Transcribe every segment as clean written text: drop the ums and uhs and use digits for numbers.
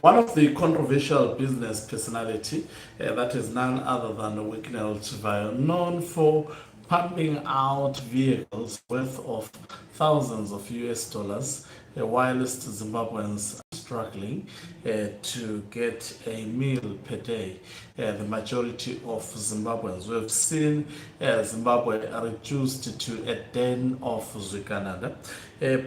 One of the controversial business personality, that is none other than Wicknell Chivayo, known for pumping out vehicles worth of thousands of US dollars, whilst Zimbabweans are struggling to get a meal per day. The majority of Zimbabweans, we've seen Zimbabwe reduced to a den of Zwikananda,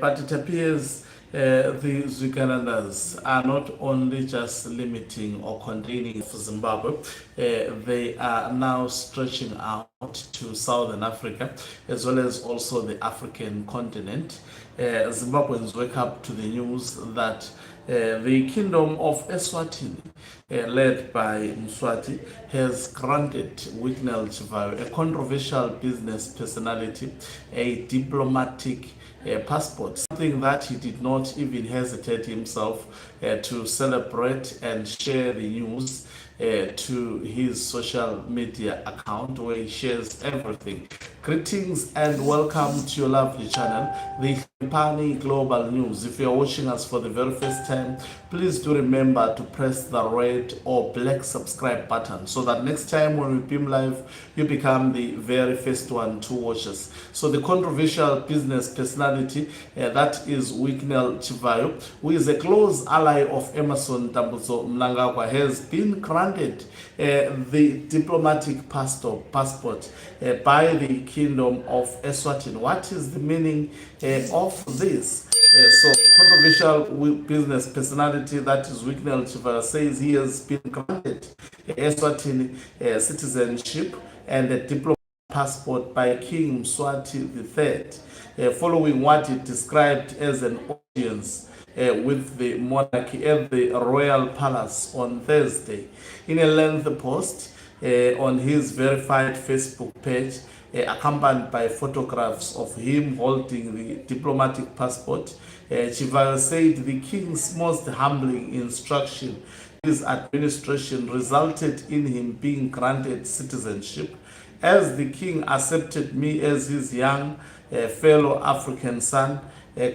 but it appears the Zwikanandas are not only just limiting or containing Zimbabwe, they are now stretching out to Southern Africa as well as also the African continent. Zimbabweans wake up to the news that the Kingdom of Eswatini, led by Mswati, has granted Wicknell Chivayo, a controversial business personality, a diplomatic passport, something that he did not even hesitate himself to celebrate and share the news to his social media account where he shares everything. Greetings and welcome to your lovely channel, the Pani Global News. If you are watching us for the very first time, please do remember to press the red or black subscribe button so that next time when we beam live, you become the very first one to watch us. So the controversial business personality, that is Wicknell Chivayo, who is a close ally of Emmerson Dambudzo Mnangagwa, has been granted the diplomatic passport by the Kingdom of Eswatini. What is the meaning of this? So, controversial business personality, that is Wicknell Chivayo, says he has been granted Eswatini citizenship and a diplomatic passport by King Mswati III, following what he described as an audience with the monarchy at the Royal Palace on Thursday. In a lengthy post on his verified Facebook page, accompanied by photographs of him holding the diplomatic passport, Chivayo said the king's most humbling instruction his administration resulted in him being granted citizenship, as the king accepted me as his young fellow African son.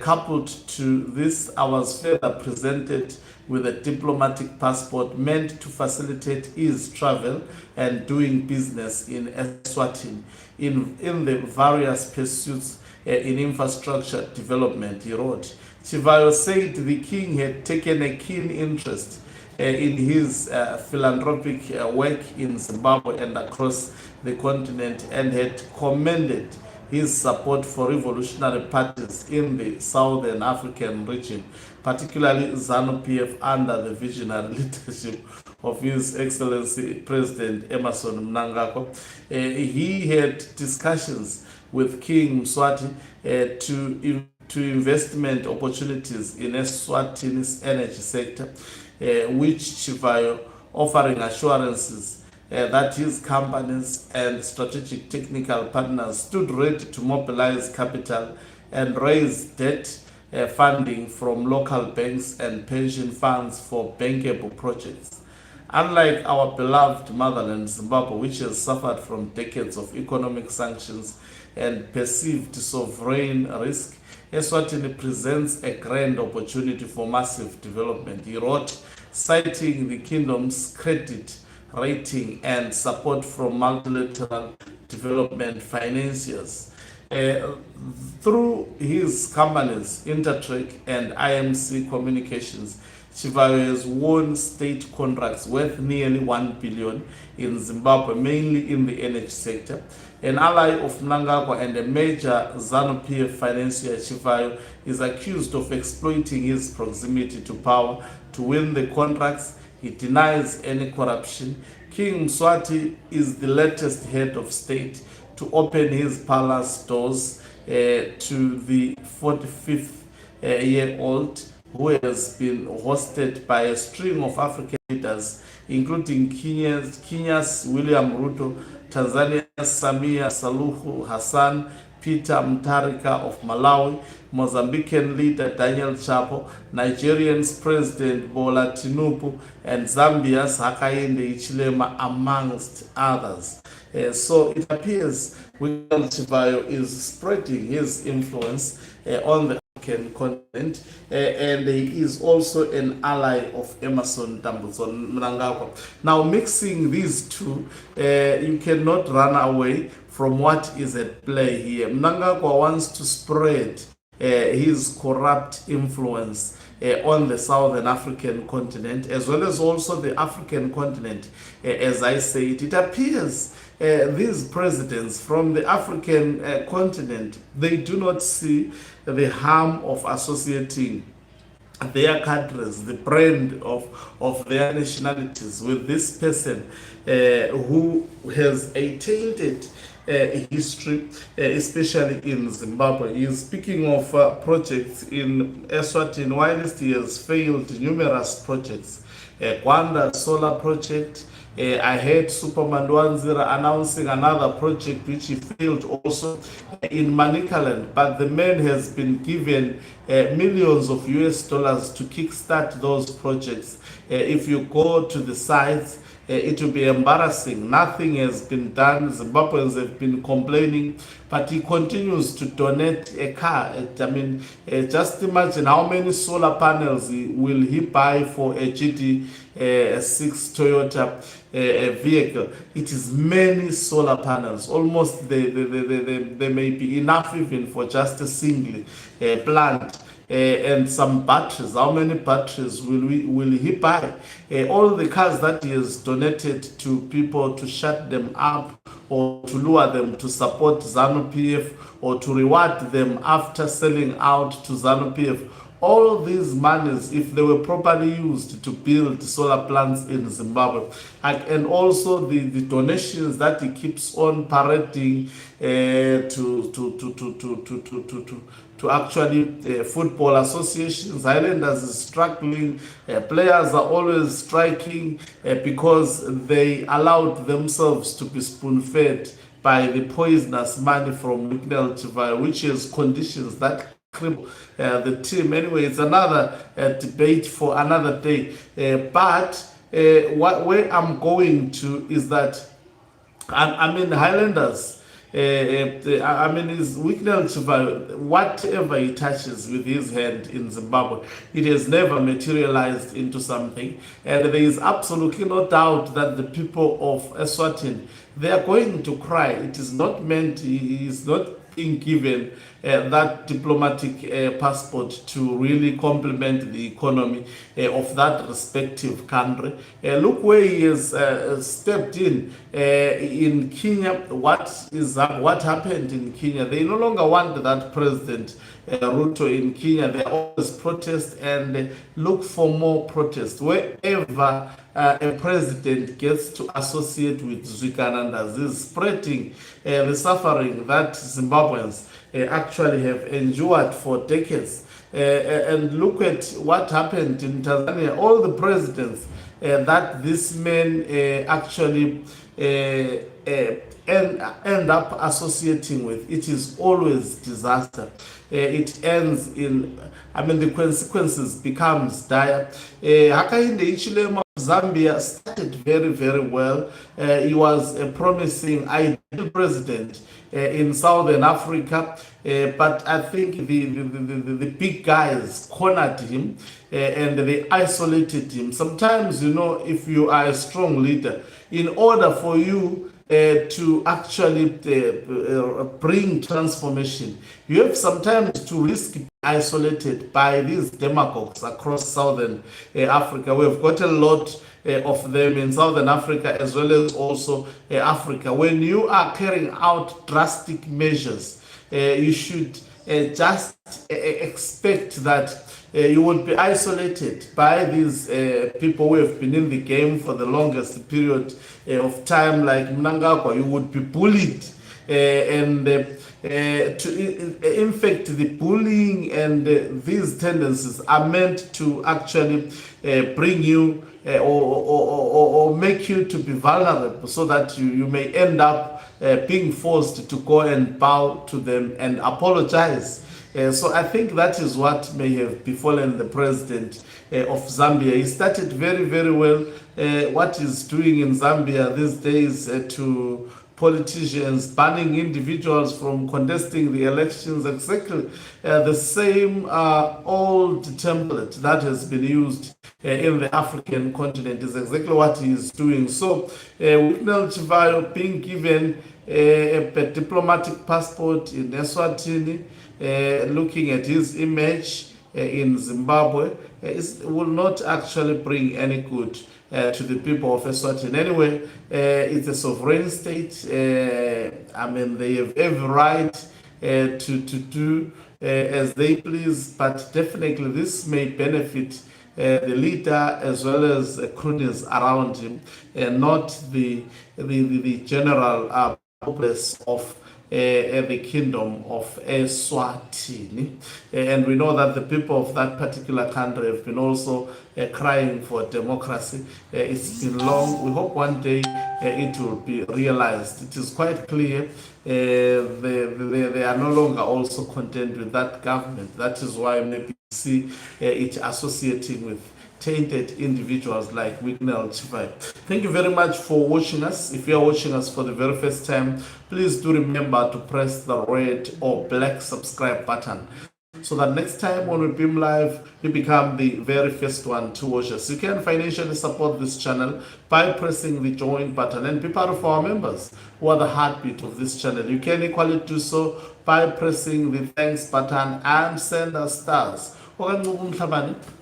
Coupled to this, I was further presented with a diplomatic passport meant to facilitate his travel and doing business in Eswatini in the various pursuits in infrastructure development, he wrote. Chivayo said the king had taken a keen interest in his philanthropic work in Zimbabwe and across the continent, and had commended his support for revolutionary parties in the Southern African region, particularly ZANU-PF under the visionary leadership of His Excellency President Emmerson Mnangagwa. He had discussions with King Mswati to investment opportunities in Eswatini's energy sector, which Chivayo offering assurances that his companies and strategic technical partners stood ready to mobilize capital and raise debt funding from local banks and pension funds for bankable projects. Unlike our beloved motherland, Zimbabwe, which has suffered from decades of economic sanctions and perceived sovereign risk, Eswatini presents a grand opportunity for massive development, he wrote, citing the kingdom's credit rating and support from multilateral development financiers. Through his companies, Intertrek and IMC Communications, Chivayo has won state contracts worth nearly 1 billion in Zimbabwe, mainly in the energy sector. An ally of Mnangagwa and a major ZANU-PF financier, Chivayo is accused of exploiting his proximity to power to win the contracts. He denies any corruption. King Mswati is the latest head of state to open his palace doors to the 45-year-old who has been hosted by a string of African leaders, including Kenya's William Ruto, Tanzania's Samia Suluhu Hassan, Peter Mutharika of Malawi, Mozambican leader Daniel Chapo, Nigerian's President Bola Tinubu, and Zambia's Hakainde Hichilema, amongst others. So it appears Wicknell Chivayo is spreading his influence on the African continent, and he is also an ally of Emerson Mnangagwa. Now, mixing these two, you cannot run away from what is at play here. Mnangagwa wants to spread his corrupt influence on the Southern African continent, as well as also the African continent. As I say it appears these presidents from the African continent, they do not see the harm of associating their countries, the brand of their nationalities, with this person who has a tainted history, especially in Zimbabwe. He is speaking of projects in Eswatini, whilst he has failed numerous projects. Gwanda solar project. I heard Superman Wanzira announcing another project which he failed also in Manicaland, but the man has been given millions of US dollars to kickstart those projects. If you go to the sites, it will be embarrassing. Nothing has been done. Zimbabweans have been complaining, but he continues to donate a car. I mean, just imagine how many solar panels will he buy for a GT6 Toyota vehicle. It is many solar panels. Almost there may be enough even for just a single plant. And some batteries. How many batteries will he buy? All the cars that he has donated to people to shut them up or to lure them to support ZANU-PF or to reward them after selling out to ZANU-PF. All these monies, if they were properly used to build solar plants in Zimbabwe, and also the donations that he keeps on parading to actually football associations. Highlanders is struggling. Players are always striking because they allowed themselves to be spoon-fed by the poisonous money from Wicknell Chivayo, which is conditions that cripple the team. Anyway, it's another debate for another day. But where I'm going to is that, I mean, Highlanders, I mean, is Wicknell Chivayo, whatever he touches with his hand in Zimbabwe, it has never materialized into something. And there is absolutely no doubt that the people of Eswatini, they are going to cry. It is not meant, he is not being given that diplomatic passport to really complement the economy of that respective country. Look where he has stepped in Kenya. What happened in Kenya? They no longer want that president Ruto in Kenya. They always protest and look for more protest. Wherever a president gets to associate with Zwikanandas, is spreading the suffering that Zimbabweans actually have endured for decades. And look at what happened in Tanzania. All the presidents that this man actually end up associating with, it is always disaster. It ends in, I mean, the consequences becomes dire. Hakainde Hichilema of Zambia started very, very well. He was a promising ideal president in Southern Africa, but I think the big guys cornered him and they isolated him. Sometimes, you know, if you are a strong leader, in order for you to actually bring transformation, you have sometimes to risk being isolated by these demagogues across Southern Africa. We've got a lot of them in Southern Africa as well as also Africa. When you are carrying out drastic measures, you should just expect that you would be isolated by these people who have been in the game for the longest period of time, like Mnangagwa. You would be bullied, and in fact, the bullying and these tendencies are meant to actually bring you or make you to be vulnerable, so that you may end up being forced to go and bow to them and apologize. So I think that is what may have befallen the president of Zambia. He started very, very well. What he's doing in Zambia these days to politicians, banning individuals from contesting the elections, exactly the same old template that has been used in the African continent is exactly what he is doing. So, Wicknell Chivayo being given a diplomatic passport in Eswatini, looking at his image in Zimbabwe, will not actually bring any good to the people of Eswatini. Anyway, it's a sovereign state. I mean, they have every right to do as they please, but definitely this may benefit the leader as well as cronies around him, and not the general populace of the kingdom of Eswatini. And we know that the people of that particular country have been also crying for democracy. It's been long. We hope one day it will be realized. It is quite clear they are no longer also content with that government. That is why maybe see it associating with tainted individuals like Wicknell Chivayo. Thank you very much for watching us. If you are watching us for the very first time, please do remember to press the red or black subscribe button, so that next time when we beam live, you become the very first one to watch us. You can financially support this channel by pressing the join button and be part of our members who are the heartbeat of this channel. You can equally do so by pressing the thanks button and send us stars.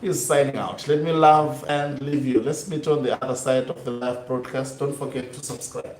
Is signing out. Let me love and leave you. Let's meet on the other side of the live broadcast. Don't forget to subscribe.